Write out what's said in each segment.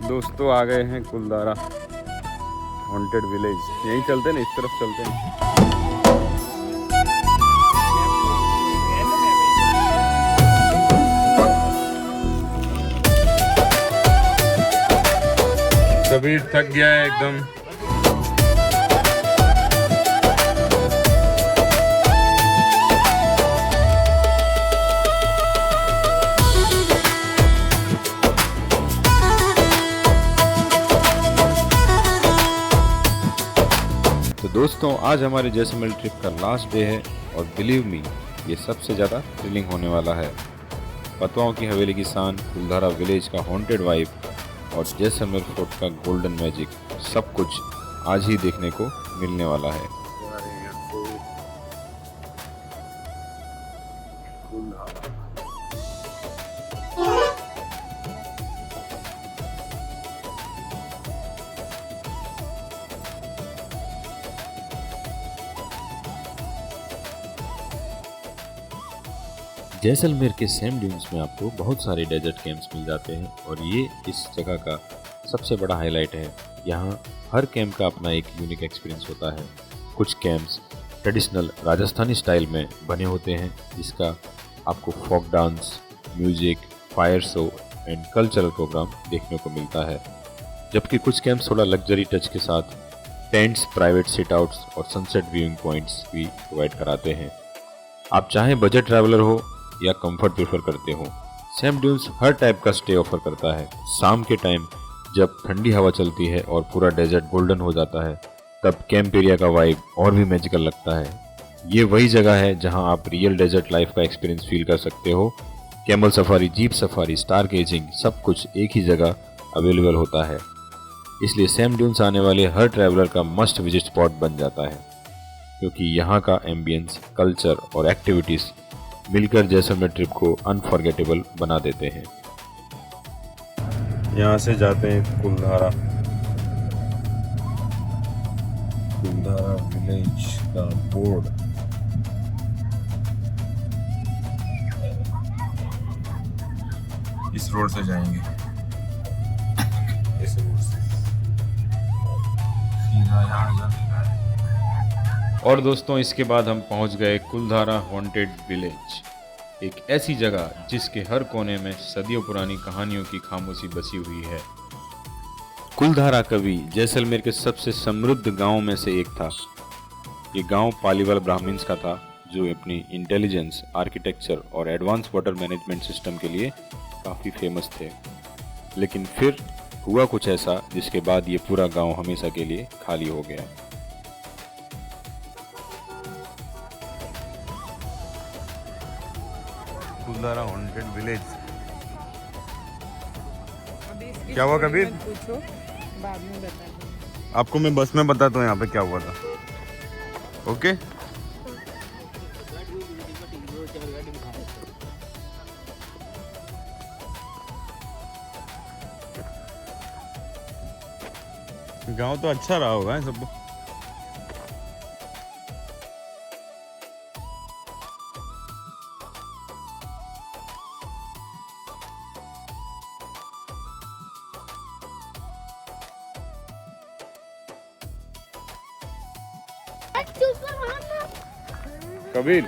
दोस्तों आ गए हैं कुलधारा हॉन्टेड विलेज। यहीं चलते ना, इस तरफ चलते हैं। कबीर थक गया है एकदम। तो दोस्तों आज हमारे जैसलमेर ट्रिप का लास्ट डे है और बिलीव मी ये सबसे ज़्यादा थ्रिलिंग होने वाला है। पतवाओं की हवेली की शान, कुलधारा विलेज का हॉन्टेड वाइब और जैसलमेर फोर्ट का गोल्डन मैजिक, सब कुछ आज ही देखने को मिलने वाला है। जैसलमेर के सैंड ड्यून्स में आपको बहुत सारे डेजर्ट कैंप्स मिल जाते हैं और ये इस जगह का सबसे बड़ा हाईलाइट है। यहाँ हर कैंप का अपना एक यूनिक एक्सपीरियंस होता है। कुछ कैंप्स ट्रेडिशनल राजस्थानी स्टाइल में बने होते हैं, जिसका आपको folk dance, music, fire show and cultural programme देखने को मिलता है। जबकि कुछ कैंप्स थोड़ा लग्जरी टच के साथ टेंट्स, प्राइवेट सिट आउट्स और सनसेट व्यूइंग पॉइंट्स भी प्रोवाइड कराते हैं। आप चाहे बजट ट्रैवलर हो या कंफर्ट प्रेफर करते हो, सैंड ड्यून्स हर टाइप का स्टे ऑफर करता है। शाम के टाइम जब ठंडी हवा चलती है और पूरा डेजर्ट गोल्डन हो जाता है, तब कैंप एरिया का वाइब और भी मैजिकल लगता है। ये वही जगह है जहां आप रियल डेजर्ट लाइफ का एक्सपीरियंस फील कर सकते हो। Camel safari, jeep safari, stargazing, सब कुछ एक ही जगह अवेलेबल होता है। इसलिए सैंड ड्यून्स आने वाले हर ट्रैवलर का मस्ट विजिट स्पॉट बन जाता है, क्योंकि यहाँ का एम्बियंस, कल्चर और एक्टिविटीज मिलकर जैसलमेर ट्रिप को अनफॉरगेटेबल बना देते हैं। यहाँ से जाते हैं कुलधारा विलेज का बोर्ड। इस रोड से जाएंगे, इस रोड से सीधा यहाँ। और दोस्तों इसके बाद हम पहुंच गए कुलधारा हॉन्टेड विलेज, एक ऐसी जगह जिसके हर कोने में सदियों पुरानी कहानियों की खामोशी बसी हुई है। कुलधारा कभी जैसलमेर के सबसे समृद्ध गांवों में से एक था। ये गांव पालीवाल ब्राह्मण्स का था, जो अपनी इंटेलिजेंस, आर्किटेक्चर और एडवांस वाटर मैनेजमेंट सिस्टम के लिए काफ़ी फेमस थे। लेकिन फिर हुआ कुछ ऐसा जिसके बाद ये पूरा गांव हमेशा के लिए खाली हो गया। कुलधारा हॉन्टेड विलेज। क्या हुआ कबीर? पूछो, बाद में बताऊंगी। आपको मैं बस में बताता हूँ यहाँ पे क्या हुआ था। ओके गांव तो अच्छा रहा होगा सब। कबीर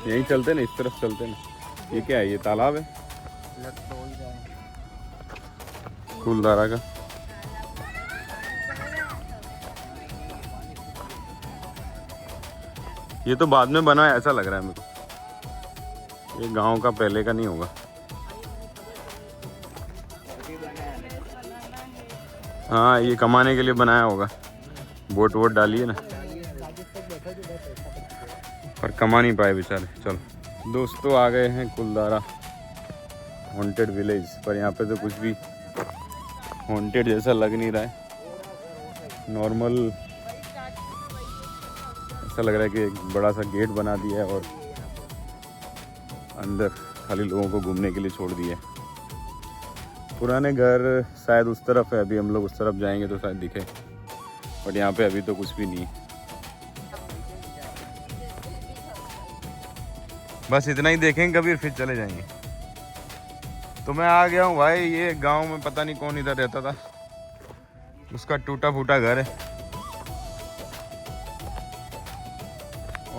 यहीं चलते ना, इस तरफ चलते ना। ये क्या है? ये तालाब है कुलधारा का। ये तो बाद में बना है ऐसा लग रहा है मेरे को। ये गांव का पहले का नहीं होगा। हाँ ये कमाने के लिए बनाया होगा। बोट वोट डाली है ना, पर कमा नहीं पाए बेचारे। चलो दोस्तों आ गए हैं कुलधारा हॉन्टेड विलेज, पर यहाँ पे तो कुछ भी हॉन्टेड जैसा लग नहीं रहा है। नॉर्मल ऐसा लग रहा है कि एक बड़ा सा गेट बना दिया है और अंदर खाली लोगों को घूमने के लिए छोड़ दिया है। पुराने घर शायद उस तरफ है, अभी हम लोग उस तरफ जाएंगे तो शायद दिखे, बट यहाँ पे अभी तो कुछ भी नहीं। बस इतना ही देखेंगे कभी, फिर चले जाएंगे। तो मैं आ गया हूँ भाई, ये गांव में पता नहीं कौन इधर रहता था, उसका टूटा फूटा घर है।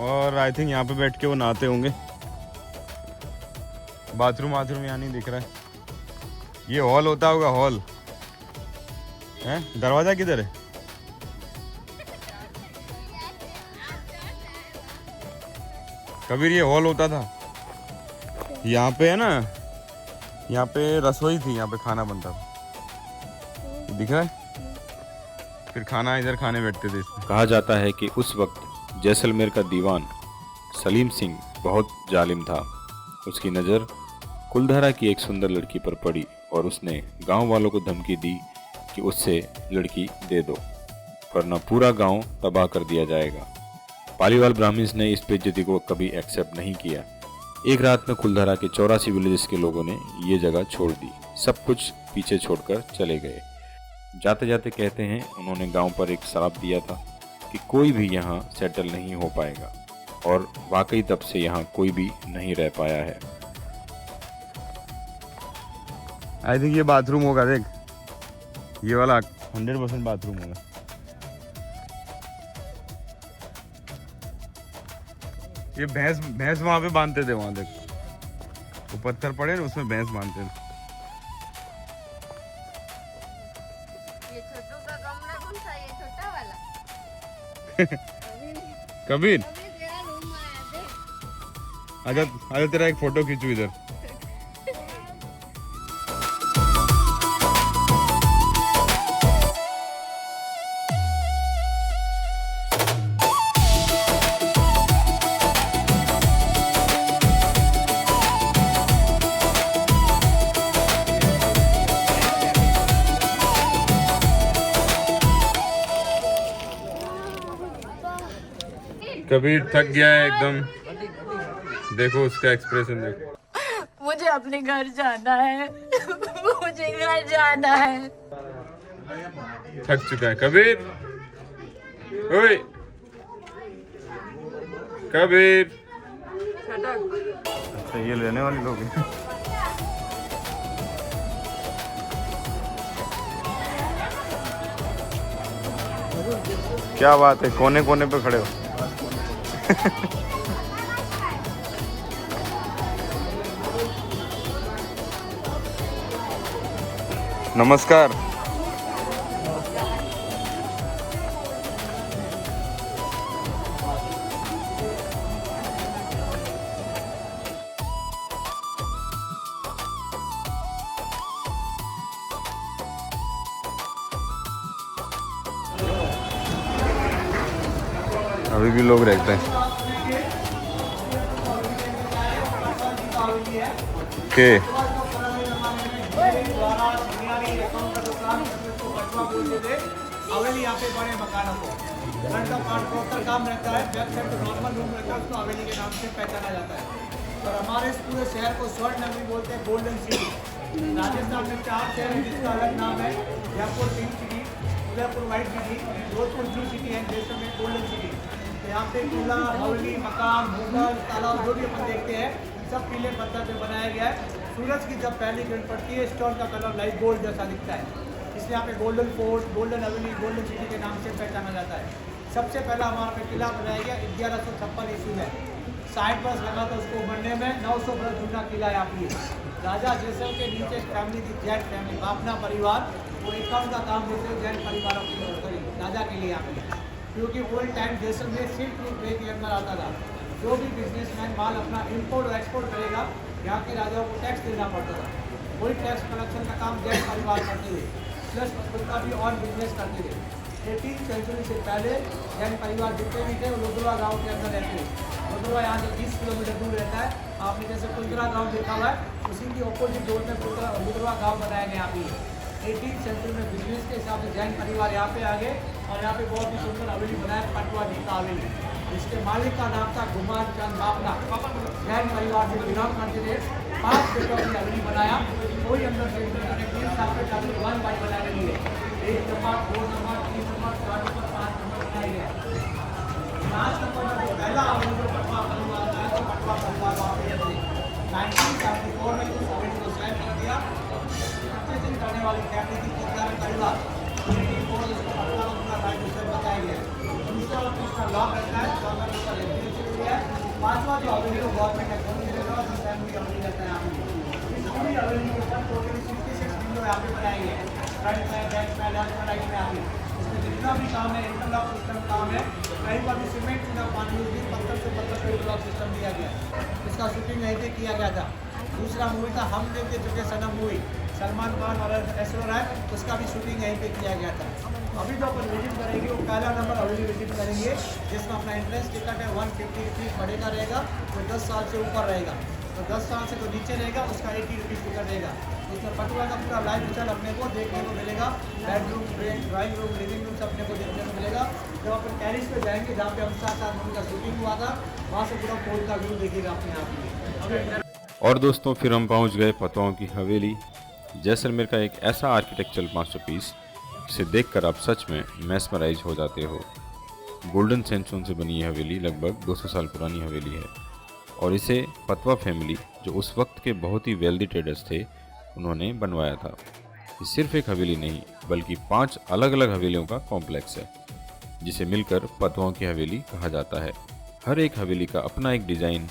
और आई थिंक यहाँ पे बैठ के वो नहाते होंगे। बाथरूम यहाँ नहीं दिख रहा है। ये हॉल होता होगा, हॉल है। दरवाजा किधर है? कबीर ये हॉल होता था, यहाँ पे है ना, यहाँ पे रसोई थी, यहाँ पे खाना बनता था, दिख रहा है। फिर खाना इधर खाने बैठते थे इसमें। कहा जाता है कि उस वक्त जैसलमेर का दीवान सलीम सिंह बहुत जालिम था। उसकी नज़र कुलधारा की एक सुंदर लड़की पर पड़ी और उसने गांव वालों को धमकी दी कि उससे लड़की दे दो, वरना पूरा गांव तबाह कर दिया जाएगा। पालीवाल ब्राह्मण्स ने इस बेइज्जती को कभी एक्सेप्ट नहीं किया। एक रात में कुलधारा के 84 विलेजेस के लोगों ने ये जगह छोड़ दी, सब कुछ पीछे छोड़कर चले गए। जाते जाते कहते हैं उन्होंने गांव पर एक श्राप दिया था कि कोई भी यहाँ सेटल नहीं हो पाएगा, और वाकई तब से यहाँ कोई भी नहीं रह पाया है। आई थिंक ये बाथरूम होगा, देख ये वाला 100% बाथरूम होगा। ये भैंस वहां पे बांधते थे, वहां देख वो पत्थर पड़े ना, उसमें भैंस बांधते थे। ये छोटू का कमरा कौन सा? ये छोटा वाला कबीर अभी तेरा रूम आया देख। आजा आजा, तेरा एक फोटो खींचू इधर। कबीर थक गया है एकदम, देखो उसका एक्सप्रेशन देखो। मुझे अपने घर जाना है मुझे घर जाना है। थक चुका है कबीर। ओए कबीर। अच्छा ये लेने वाले लोग हैं। क्या बात है, कोने कोने पे खड़े हो। नमस्कार। अभी भी लोग रहते हैं। के हवेली यहाँ पे बड़े मकानों को फ्रंट का पार्ट प्रॉपर काम रहता है, बैक साइड तो नॉर्मल रूम रहता है, उसको हवेली के नाम से पहचाना जाता है। और हमारे इस पूरे शहर को स्वर्ण नगरी बोलते हैं, गोल्डन सिटी। राजस्थान में 4 शहर है जिसका अलग नाम है, Jaipur pink city, Udaipur white city, Jodhpur blue city and Jaisalmer golden city. तो यहाँ पे किला, हवेली, मकान, होटल, तालाब जो भी अपन देखते हैं सब पीले पत्थर पे बनाया गया है। सूरज की जब पहली किरण पड़ती है स्टोन का कलर लाइट गोल्ड जैसा दिखता है, इसलिए यहाँ पे गोल्डन फोर्ट, गोल्डन हवेली, गोल्डन सिटी के नाम से पहचाना जाता है। सबसे पहला हमारा पे किला बनाया गया 1156 ईस्वी में। 60 वर्ष लगा था उसको बनने में। 900 वर्ष जूना किला यहाँ पे। राजा जैसल के नीचे फैमिली थी, जैन फैमिली, बापना परिवार, वो एकाउंट का काम देते हैं जैन परिवारों के लिए, राजा के लिए यहाँ पे। क्योंकि old time Jaisalmer silk route way के अंदर आता था। जो भी बिजनेसमैन माल अपना इम्पोर्ट और एक्सपोर्ट करेगा, यहाँ के राजाओं को टैक्स देना पड़ता था। वही टैक्स कलेक्शन का काम जैन परिवार करते थे, प्लस उनका भी और बिजनेस करते थे। 18वीं सेंचुरी से पहले जैन परिवार जितने भी थे वो रुद्रवा गाँव के अंदर रहते थे। रुद्रवा यहाँ से 20 किलोमीटर दूर रहता है। आपने जैसे कुलधरा गाँव देखा हुआ है, उसी की ऑपोजिट रोड में रुद्रवा गाँव बनाया गया। यहाँ पे 18वीं सेंचुरी में बिजनेस के हिसाब से जैन परिवार यहाँ पे आ गए और यहाँ पे बहुत ही सुंदर हवेली बनाया, पटवा नीता हवेली। इसके मालिक का नाम था गुमान चंद बापना। जैन परिवार से बिलोंग करते थे। 5 बेटों की हवेली बनाया। कोई अंदर से 3 साल में हवेली 1 बाई बनाने लिए 1 number, 2 number, 3 number, 4 number, 5 number बनाए गए। 5 नंबर में जो पहला हवेली जो पटवा परिवार आया तो पटवा पूरा परिवार वहाँ पे रहते 1974 में इस हवेली को स्वयं कर दिया। अच्छे दिन करने वाली फैमिली की पूरा परिवार और उसको अपना राइट उसे बताया गया। दूसरा उसका लॉक रहता है, गवर्नमेंट उसका रेजिडेंशियल एरिया है। पांचवा जो हवेली को गवर्नमेंट है कौन मिलेगा, जिस फैमिली हवेली रहता है यहाँ पे। इस पूरी हवेली के ऊपर टोटली 66 विंडो यहाँ पे बनाए गए हैं, फ्रंट में, बैक में, लेफ्ट में, राइट में। यहाँ पे इसमें जितना भी काम है, इंटरलॉक सिस्टम काम है, कहीं पर भी सीमेंट का पानी भी पत्थर से पत्थर पे इंटरलॉक सिस्टम दिया गया है। इसका शूटिंग यहीं पे किया गया था। दूसरा मूवी था हम देख के चुके सनम मूवी, सलमान खान और ऐश्वर्या राय, उसका भी शूटिंग यहीं पे किया गया था। अभी जो अपन विजिट करेंगे वो पहला नंबर हवेली विजिट करेंगे, जिसमें अपना एंट्रेंस टिकट है 150 रुपीज़ पड़ेगा रहेगा। तो 10 साल से ऊपर रहेगा, तो 10 साल से जो नीचे रहेगा उसका 80 रुपीज़ टिकट रहेगा। इसमें पटुआ का पूरा लाइफ स्टाइल अपने को देखने को मिलेगा। Bedroom, drawing room, living room से अपने को देखने को मिलेगा। जब अपन टेरिस पे जाएंगे जहाँ पे हम 7 मूवी का शूटिंग हुआ था, वहाँ से पूरा कोर्ट का व्यू देखिएगा अपने आप में। और दोस्तों फिर हम पहुंच गए पतवाओं की हवेली, जैसलमेर का एक ऐसा आर्किटेक्चरल मास्टरपीस जिसे देखकर आप सच में मैस्मराइज हो जाते हो। गोल्डन सैंडस्टोन से बनी यह हवेली लगभग 200 साल पुरानी हवेली है और इसे पतवा फैमिली, जो उस वक्त के बहुत ही वेल्दी ट्रेडर्स थे, उन्होंने बनवाया था। ये सिर्फ एक हवेली नहीं बल्कि 5 अलग अलग हवेलियों का कॉम्प्लेक्स है, जिसे मिलकर पतवाओं की हवेली कहा जाता है। हर एक हवेली का अपना एक डिज़ाइन,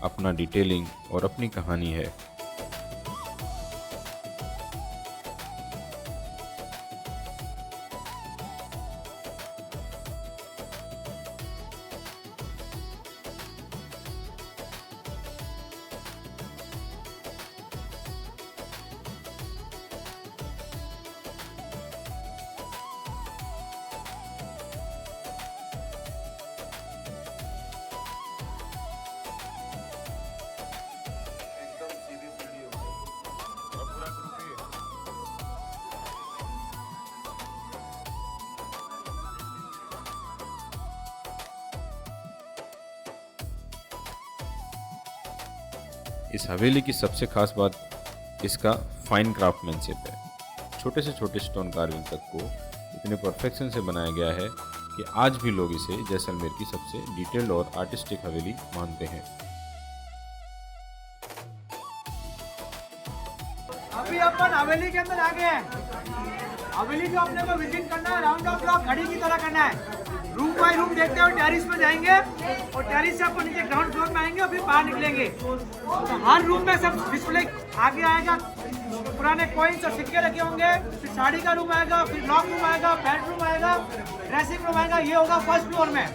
अपना डिटेलिंग और अपनी कहानी है। इस हवेली की सबसे खास बात इसका फाइन क्राफ्टमैनशिप है। छोटे से छोटे स्टोन कार्विंग तक को इतने परफेक्शन से बनाया गया है कि आज भी लोग इसे जैसलमेर की सबसे डिटेल्ड और आर्टिस्टिक हवेली मानते हैं। अभी अपन हवेली के अंदर आ गए हैं। हवेली जो अपने को विजिट करना है, राउंड ऑफ ब्लॉक घड़ी की तरह करना है। रूम बाय रूम देखते हुए टेरिस में जाएंगे और टेरिस से अपन नीचे ग्राउंड फ्लोर में आएंगे और फिर बाहर निकलेंगे। तो हर रूम में सब डिस्प्ले आगे आएगा, पुराने कॉइन्स और सिक्के रखे होंगे। फिर साड़ी का रूम आएगा, फिर लॉक रूम आएगा, बेडरूम आएगा, ड्रेसिंग रूम आएगा। ये होगा फर्स्ट फ्लोर में।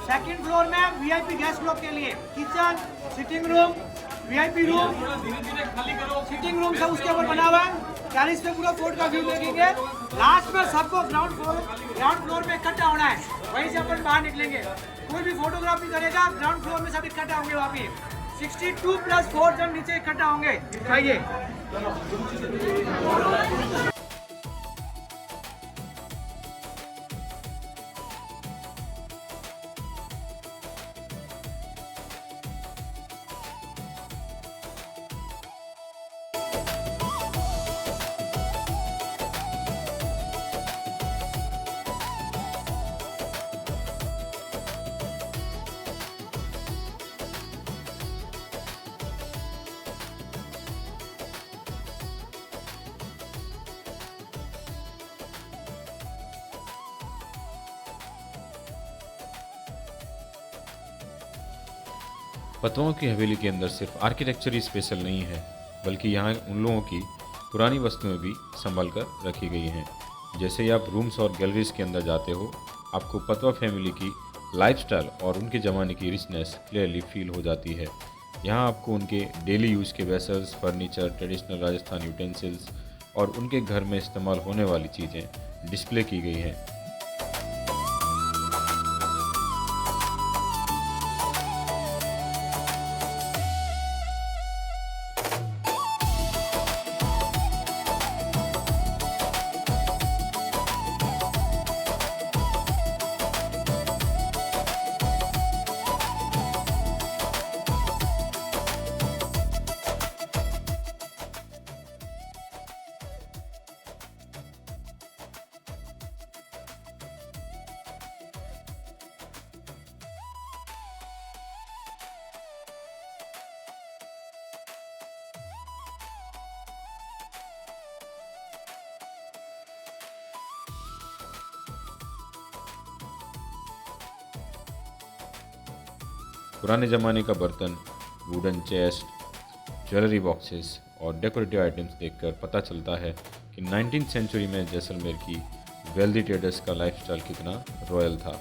सेकंड फ्लोर में वीआईपी गेस्ट लोग के लिए kitchen, sitting room, VIP room, sitting room सब उसके ऊपर बना हुआ है। टेरिस पे पूरा कोर्ट का व्यू देखेंगे। लास्ट में सबको ग्राउंड फ्लोर में इकट्ठा होना है, वहीं से अपन बाहर निकलेंगे। कोई भी फोटोग्राफी करेगा ग्राउंड फ्लोर में सब इकट्ठा होंगे। वहाँ पे 62 + 4 जन नीचे इकट्ठा होंगे। आइए पतवाओं की हवेली के अंदर सिर्फ आर्किटेक्चर ही स्पेशल नहीं है, बल्कि यहाँ उन लोगों की पुरानी वस्तुएं भी संभाल कर रखी गई हैं। जैसे ही आप रूम्स और गैलरीज के अंदर जाते हो, आपको पतवा फैमिली की लाइफस्टाइल और उनके ज़माने की रिचनेस क्लियरली फील हो जाती है। यहाँ आपको उनके डेली यूज़ के vessels, furniture, traditional Rajasthan utensils और उनके घर में इस्तेमाल होने वाली चीज़ें डिस्प्ले की गई हैं। पुराने ज़माने का बर्तन, वुडन चेस्ट, ज्वेलरी बॉक्सेस और डेकोरेटिव आइटम्स देखकर पता चलता है कि 19th सेंचुरी में जैसलमेर की वेल्दी ट्रेडर्स का लाइफस्टाइल कितना रॉयल था।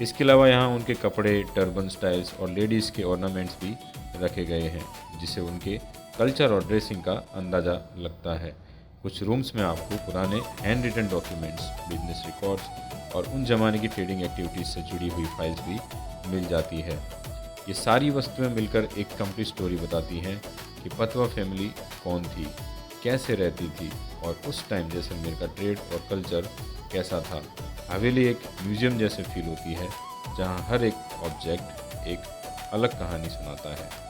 इसके अलावा यहाँ उनके कपड़े, टर्बन स्टाइल्स और लेडीज़ के ऑर्नामेंट्स भी रखे गए हैं, जिससे उनके कल्चर और ड्रेसिंग का अंदाज़ा लगता है। कुछ रूम्स में आपको पुराने hand written documents, business records और उन ज़माने की ट्रेडिंग एक्टिविटीज़ से जुड़ी हुई फाइल्स भी मिल जाती है। ये सारी वस्तुएं मिलकर एक कंप्लीट स्टोरी बताती हैं कि पतवा फैमिली कौन थी, कैसे रहती थी और उस टाइम जैसलमेर का ट्रेड और कल्चर कैसा था। हवेली एक म्यूजियम जैसे फील होती है, जहां हर एक ऑब्जेक्ट एक अलग कहानी सुनाता है।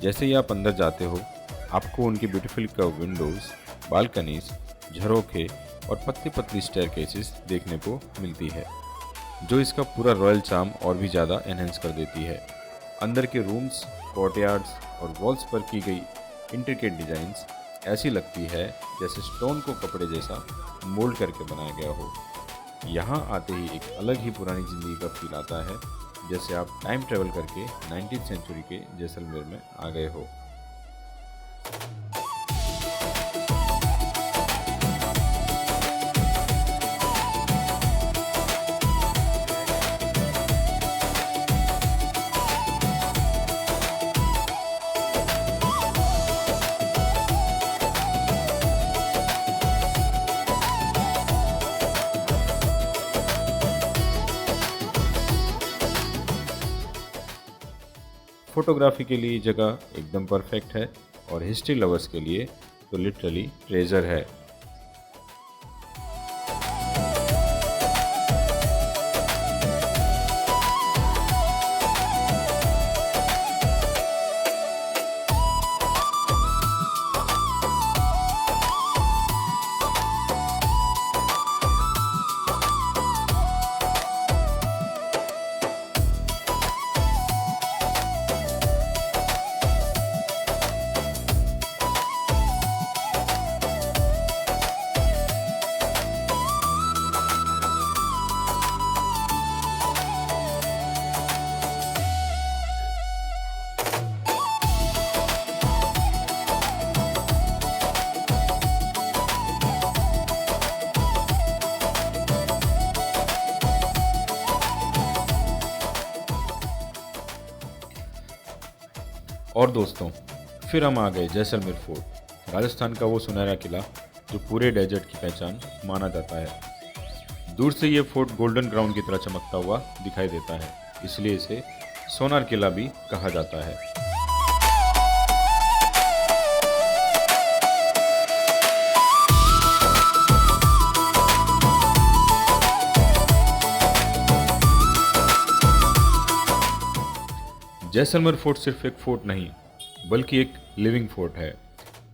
जैसे ही आप अंदर जाते हो, आपको उनकी ब्यूटीफुल कर्व विंडोज़, बालकनीज, झरोखे और पतली पतली स्टेयरकेसेस देखने को मिलती है, जो इसका पूरा रॉयल चार्म और भी ज़्यादा एनहेंस कर देती है। अंदर के रूम्स, कोर्टयार्ड्स और वॉल्स पर की गई इंट्रिकेट डिज़ाइंस ऐसी लगती है जैसे स्टोन को कपड़े जैसा मोल्ड करके बनाया गया हो। यहाँ आते ही एक अलग ही पुरानी ज़िंदगी का फील आता है, जैसे आप टाइम ट्रेवल करके 19th सेंचुरी के जैसलमेर में आ गए हो। फोटोग्राफी के लिए जगह एकदम परफेक्ट है और हिस्ट्री लवर्स के लिए तो लिटरली ट्रेजर है। और दोस्तों, फिर हम आ गए जैसलमेर फोर्ट, राजस्थान का वो सुनहरा किला जो पूरे डेजर्ट की पहचान माना जाता है। दूर से ये फोर्ट गोल्डन क्राउन की तरह चमकता हुआ दिखाई देता है, इसलिए इसे सोनार किला भी कहा जाता है। जैसलमेर फोर्ट सिर्फ एक फोर्ट नहीं, बल्कि एक लिविंग फोर्ट है।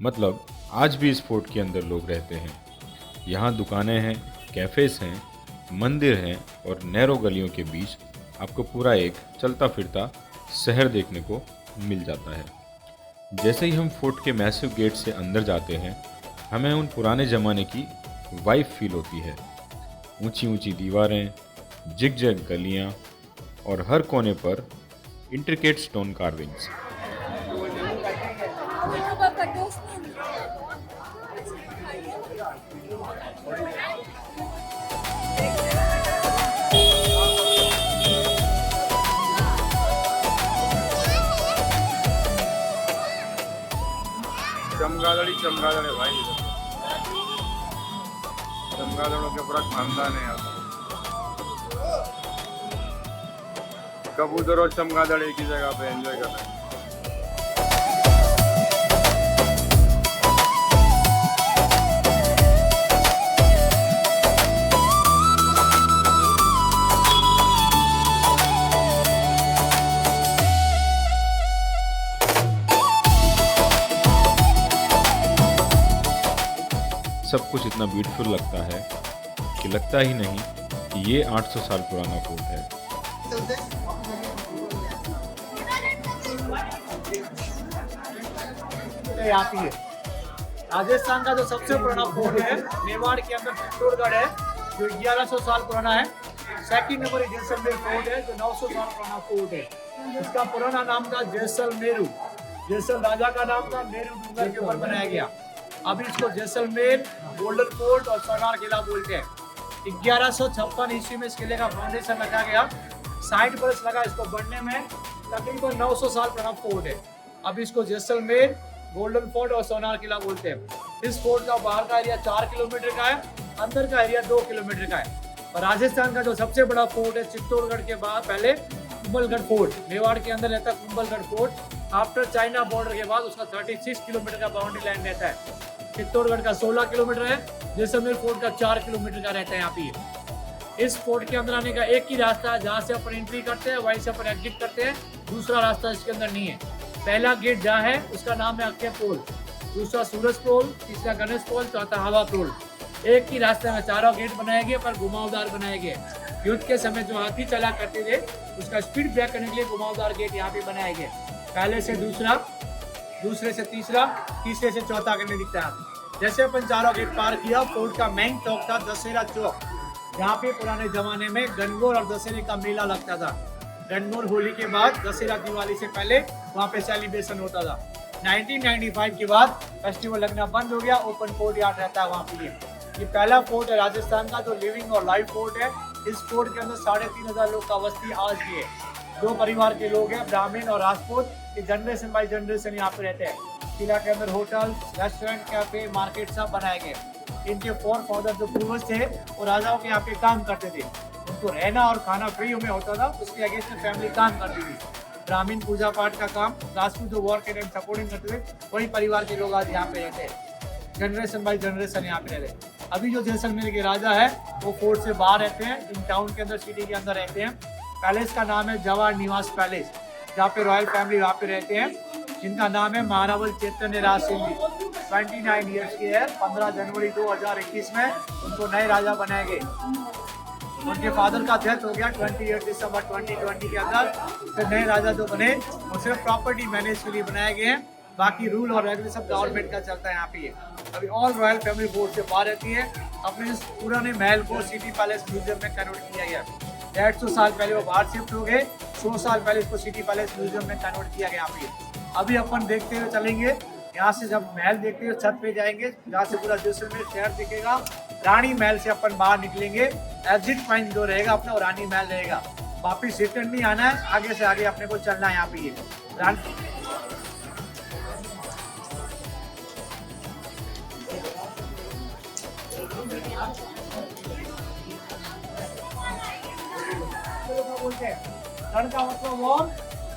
मतलब आज भी इस फोर्ट के अंदर लोग रहते हैं। यहाँ दुकानें हैं, कैफ़ेज़ हैं, मंदिर हैं और नैरो गलियों के बीच आपको पूरा एक चलता फिरता शहर देखने को मिल जाता है। जैसे ही हम फोर्ट के मैसिव गेट से अंदर जाते हैं, हमें उन पुराने ज़माने की वाइब फील होती है। ऊंची ऊंची दीवारें, जिग-जैग गलियाँ और हर कोने पर इंट्रिकेट स्टोन कार्विंग्स। चमगादड़ी है भाई, चमगादड़ों के पूरा खानदान है यहाँ। कबूतर और चमगादड़ एक ही जगह पे एंजॉय कर रहे हैं। सब कुछ इतना ब्यूटीफुल लगता है कि लगता ही नहीं कि ये 800 साल पुराना फोर्ट है। यहाँ पे है राजस्थान का जो सबसे पुराना फोर्ट है, मेवाड़ के अंदर चित्तौड़गढ़ है जो 1100 साल पुराना है। सेकंड नंबर जैसलमेर फोर्ट है जो 900 साल पुराना फोर्ट है। इसका पुराना नाम था जैसलमेरू, जैसल राजा का नाम था, मेरू डूंगर के ऊपर बनाया गया। अभी इसको जैसलमेर, गोल्डन फोर्ट और सोनार किला बोलते हैं। 1156 ईस्वी में इस किले का फाउंडेशन रखा गया। 60 बरस लगा इसको बनने में। तकरीबन 900 साल पुराना फोर्ट है। अभी इसको जैसलमेर, गोल्डन फोर्ट और सोनार किला बोलते हैं। इस फोर्ट का बाहर का एरिया 4 किलोमीटर का है, अंदर का एरिया 2 किलोमीटर का है। और राजस्थान का जो सबसे बड़ा फोर्ट है चित्तौड़गढ़ के बाद पहले कुंभलगढ़ फोर्ट, मेवाड़ के अंदर रहता है Kumbhalgarh fort. After China border के बाद उसका 36 किलोमीटर का बाउंड्री लाइन रहता है। चित्तौड़गढ़ का 16 किलोमीटर है, जैसलमेर फोर्ट का 4 किलोमीटर का रहता है। यहाँ पे इस फोर्ट के अंदर आने का एक ही रास्ता है, जहाँ से अपन एंट्री करते हैं वहीं से अपन एग्जिट करते हैं। दूसरा रास्ता इसके अंदर नहीं है। पहला गेट जहाँ है उसका नाम है अक्षय पोल, दूसरा सूरज पोल, तीसरा गणेश पोल, चौथा हवा पोल। एक ही रास्ते में चारों गेट बनाए गए पर घुमावदार बनाए गए। युद्ध के समय जो हाथी चला करते थे उसका स्पीड ब्रेक करने के लिए घुमावदार गेट यहाँ पे बनाए गए। पहले से दूसरा, दूसरे से तीसरा, तीसरे से चौथा करने दिखता है। जैसे अपन चारों गेट पार किया, फोर्ट का मेन चौक था दशहरा चौक, जहाँ पे पुराने जमाने में गणगौर और दशहरे का मेला लगता था। गणगौर होली के बाद, दशहरा दिवाली से पहले वहाँ पे सेलिब्रेशन होता था। 1995 के बाद फेस्टिवल लगना बंद हो गया, ओपन कोर्ट यार्ड रहता है वहाँ पे। ये पहला फोर्ट है राजस्थान का जो लिविंग और लाइव फोर्ट है। इस फोर्ट के अंदर 3500 लोग का बस्ती आज भी है। 2 परिवार के लोग हैं, ब्राह्मण और राजपूत। ये जनरेशन बाय जनरेशन यहाँ पे रहते हैं। किला के अंदर होटल, रेस्टोरेंट, कैफे, मार्केट सब बनाए गए। इनके 4 फादर जो पूर्वज थे वो राजाओं के यहाँ पे काम करते थे। उनको रहना और खाना फ्री में होता था, उसके अगेंस्ट में फैमिली काम करती थी। ब्राह्मण पूजा पाठ का काम, राजपूत जो वॉर के टाइम सपोर्टिंग करते थे, वही परिवार के लोग आज यहाँ पे रहते हैं। जनरेशन बाय जनरेशन यहाँ पे रहते हैं। अभी जो जैसलमेर के राजा है वो फोर्ट से बाहर रहते हैं, इन टाउन के अंदर, सिटी के अंदर रहते हैं। पैलेस का नाम है जवाहर निवास पैलेस, जहाँ पे रॉयल फैमिली वहाँ पे रहते हैं, जिनका नाम है महारावल चैतन्य राज सिंह जी। 29 ईयर्स के है। 15 जनवरी 2021 में उनको नए राजा बनाए गए। उनके फादर का डेथ हो गया 28 दिसंबर 2020 के अंदर। फिर नए राजा जो बने वो सिर्फ प्रॉपर्टी मैनेज के लिए बनाए गए हैं, बाकी रूल और रेगुलेशन गवर्नमेंट का चलता है यहाँ पे। अभी ऑल रॉयल फैमिली बोर्ड से बाहर रहती है। अपने इस पुराने महल को सिटी पैलेस म्यूजियम में कन्वर्ट किया गया। 150 साल पहले वो बाहर शिफ्ट हो गए, 100 साल पहले इसको सिटी पैलेस म्यूजियम में कन्वर्ट किया गया यहाँ पे। अभी अपन देखते हुए चलेंगे, यहाँ से जब महल देखते हुए छत पे जाएंगे, जहाँ से पूरा जैसलमेर शहर दिखेगा। रानी महल से अपन बाहर निकलेंगे, एग्जिट पॉइंट जो रहेगा अपना वो रानी महल रहेगा। वापिस रिटर्न नहीं आना है, आगे से आगे अपने को चलना है यहाँ पे। ये बोलते हैं रण का मतलब वॉल,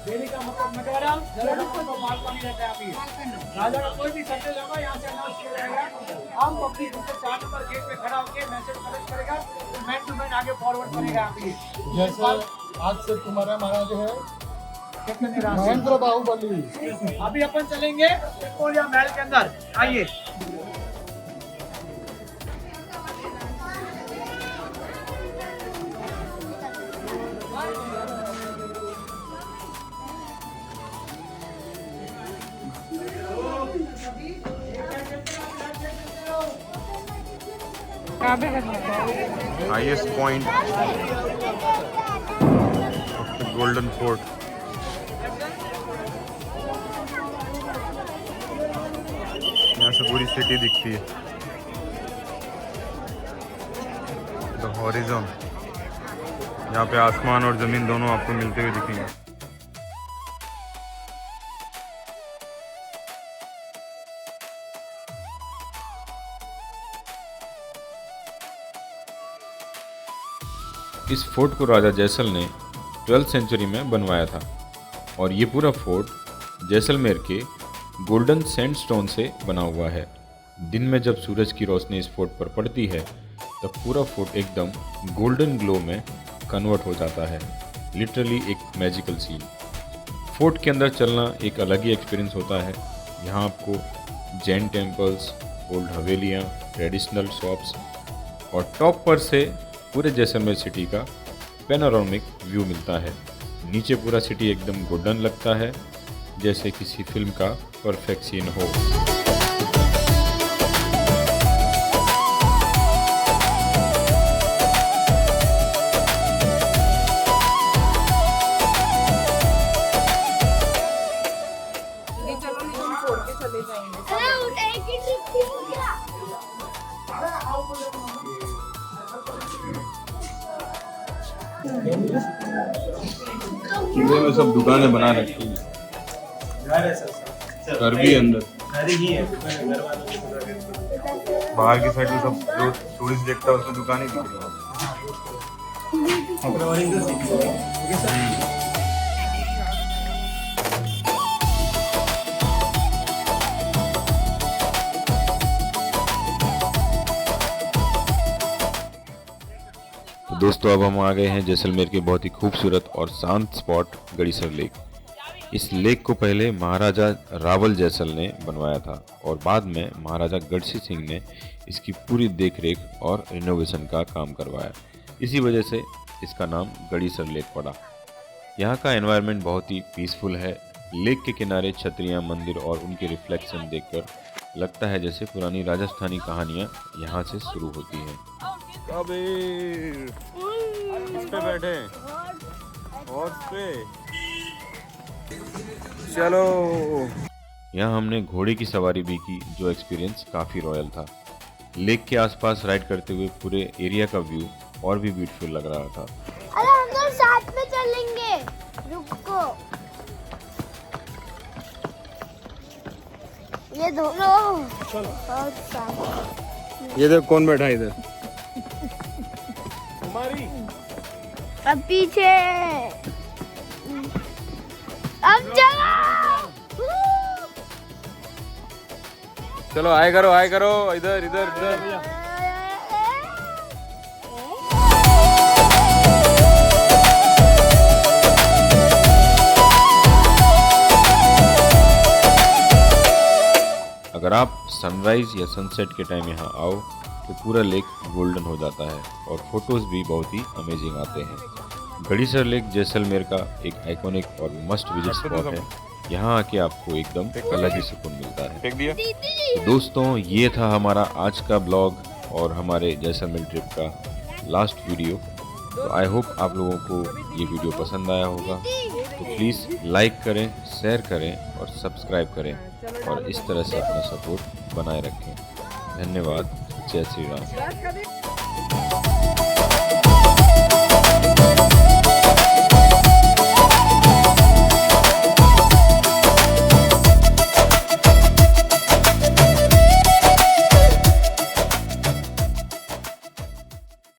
बेली का मतलब नजारा, जल का मतलब बालकनी रहता है अभी। राजा का कोई भी सत्य लगा यहाँ से अनाउंस किया जाएगा। हम पब्लिक उसके 4 नंबर गेट पे खड़ा होकर मैसेज कलेक्ट करेगा, तो मैन टू मैन आगे फॉरवर्ड करेगा अभी। जैसे आज से तुम्हारा महाराज है महेंद्र बाहुबली। अभी अपन चलेंगे विक्टोरिया महल के अंदर, आइए। Highest point of the golden fort. यहाँ से पूरी सिटी दिखती है, द हॉरिजॉन। यहाँ पे आसमान और जमीन दोनों आपको मिलते हुए दिखेंगे। इस फोर्ट को राजा जैसल ने 12th सेंचुरी में बनवाया था और ये पूरा फोर्ट जैसलमेर के गोल्डन सैंडस्टोन से बना हुआ है। दिन में जब सूरज की रोशनी इस फोर्ट पर पड़ती है तब पूरा फोर्ट एकदम गोल्डन ग्लो में कन्वर्ट हो जाता है। लिटरली एक मैजिकल सीन। फोर्ट के अंदर चलना एक अलग ही एक्सपीरियंस होता है। यहाँ आपको जैन टेम्पल्स, ओल्ड हवेलियाँ, ट्रेडिशनल शॉप्स और टॉप पर से पूरे जैसलमेर सिटी का पैनोरामिक व्यू मिलता है। नीचे पूरा सिटी एकदम गोल्डन लगता है, जैसे किसी फिल्म का परफेक्ट सीन हो। किले में सब दुकानें बना रखी हैं, घर भी अंदर। बाहर की साइड में सब जो टूरिस्ट देखता है उसमें दुकानें दिख रही हैं। तो दोस्तों अब हम आ गए हैं जैसलमेर के बहुत ही खूबसूरत और शांत स्पॉट गड़ीसर लेक। इस लेक को पहले महाराजा रावल जैसल ने बनवाया था और बाद में महाराजा गढ़सी सिंह ने इसकी पूरी देखरेख और रिनोवेशन का काम करवाया। इसी वजह से इसका नाम गड़ीसर लेक पड़ा। यहाँ का एनवायरनमेंट बहुत ही पीसफुल है। लेक के किनारे छतरियाँ, मंदिर और उनके रिफ्लेक्शन देखकर लगता है जैसे पुरानी राजस्थानी कहानियाँ यहाँ से शुरू होती हैं। कबीर किस पे बैठे? हॉर्स पे। चलो। यहाँ हमने घोड़े की सवारी भी की, जो एक्सपीरियंस काफ़ी रॉयल था। लेक के आसपास राइड करते हुए पूरे एरिया का व्यू और भी ब्यूटीफुल लग रहा था। अरे हम लोग साथ में चलेंगे, रुको। ये दोनों बहुत सारे। ये देख कौन बैठा है इधर? अब पीछे, अब चलो। चलो आए करो इधर इधर इधर। अगर आप सनराइज या सनसेट के टाइम यहाँ आओ तो पूरा लेक गोल्डन हो जाता है और फोटोज़ भी बहुत ही अमेजिंग आते हैं। गड़ीसर लेक जैसलमेर का एक आइकॉनिक और मस्ट विजिट स्पॉट है। यहाँ आके आपको एकदम अलग ही सुकून मिलता है। तो दोस्तों ये था हमारा आज का ब्लॉग और हमारे जैसलमेर ट्रिप का लास्ट वीडियो। तो आई होप आप लोगों को ये वीडियो पसंद आया होगा। तो प्लीज़ लाइक करें, शेयर करें और सब्सक्राइब करें और इस तरह से अपना सपोर्ट बनाए रखें। धन्यवाद। जय श्री राम।